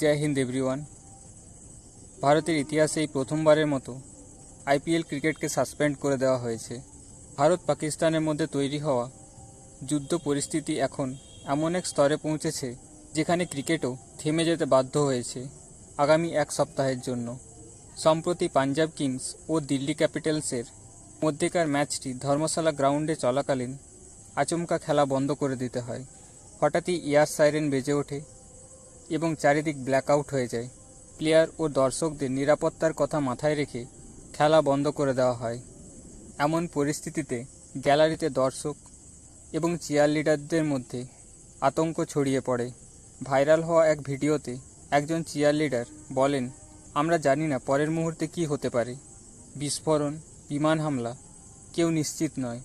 জয় Hind everyone. ভারতের ইতিহাসেই প্রথমবারের মতো আইপিএল ক্রিকেটকে সাসপেন্ড করে দেওয়া হয়েছে। ভারত পাকিস্তানের মধ্যে তৈরি হওয়া যুদ্ধ পরিস্থিতি এখন এমন এক স্তরে পৌঁছেছে যেখানে ক্রিকেটও থেমে যেতে বাধ্য হয়েছে আগামী এক সপ্তাহের জন্য। সম্প্রতি পাঞ্জাব কিংস ও দিল্লি ক্যাপিটালসের মধ্যেকার ম্যাচটি ধর্মশালা গ্রাউন্ডে চলাকালীন আচমকা খেলা বন্ধ করে দিতে হয়। হঠাৎই এয়ার সাইরেন বেজে ওঠে এবং চারিদিক ব্ল্যাকআউট হয়ে যায়। প্লেয়ার ও দর্শকদের নিরাপত্তার কথা মাথায় রেখে খেলা বন্ধ করে দেওয়া হয়। এমন পরিস্থিতিতে গ্যালারিতে দর্শক এবং চিয়ারলিডারদের মধ্যে আতঙ্ক ছড়িয়ে পড়ে। ভাইরাল হওয়া এক ভিডিওতে একজন চিয়ারলিডার বলেন, আমরা জানি না পরের মুহূর্তে কী হতে পারে, বিস্ফোরণ, বিমান হামলা, কেউ নিশ্চিত নয়।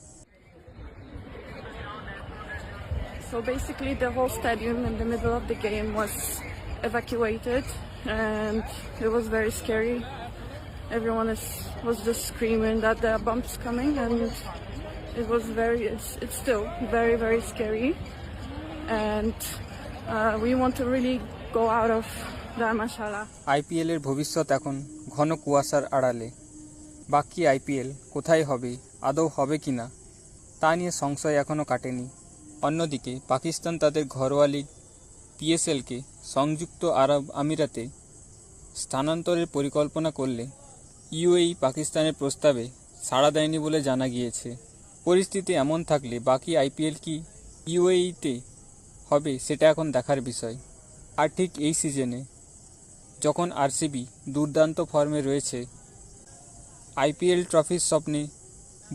So basically the whole stadium in the middle of the game was evacuated and it was very scary. Everyone was just screaming that there are bombs coming, and it's still very, very scary, and we want to really go out of Dharamshala. IPL এর ভবিষ্যৎ এখন ঘন কুয়াশার আড়ালে। বাকি IPL কোথায় হবে, আদৌ হবে কিনা তা নিয়ে সংশয় এখনও কাটেনি। অন্যদিকে পাকিস্তান তাদের ঘরোয়া লিগ পিএসএলকে সংযুক্ত আরব আমিরাতে স্থানান্তরের পরিকল্পনা করলে ইউএই পাকিস্তানের প্রস্তাবে সাড়া দেয়নি বলে জানা গিয়েছে। পরিস্থিতি এমন থাকলে বাকি আইপিএল কি ইউএইতে হবে সেটা এখন দেখার বিষয়। আর ঠিক এই সিজনে যখন আরসিবি দুর্দান্ত ফর্মে রয়েছে, আইপিএল ট্রফির স্বপ্নে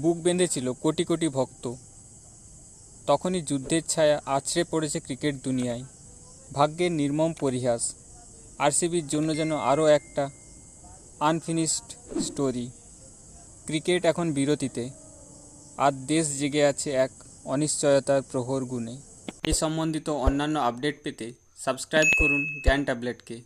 বুক বেঁধেছিল কোটি কোটি ভক্ত, তখনই যুদ্ধের ছায়া আছড়ে পড়েছে ক্রিকেট দুনিয়ায়। ভাগ্যের নির্মম পরিহাস, আরসিবির জন্য যেন আরও একটা আনফিনিশড স্টোরি। ক্রিকেট এখন বিরতিতে, আর দেশ জেগে আছে এক অনিশ্চয়তার প্রহর গুণে। এই সম্বন্ধিত অন্যান্য আপডেট পেতে সাবস্ক্রাইব করুন জ্ঞান ট্যাবলেটকে।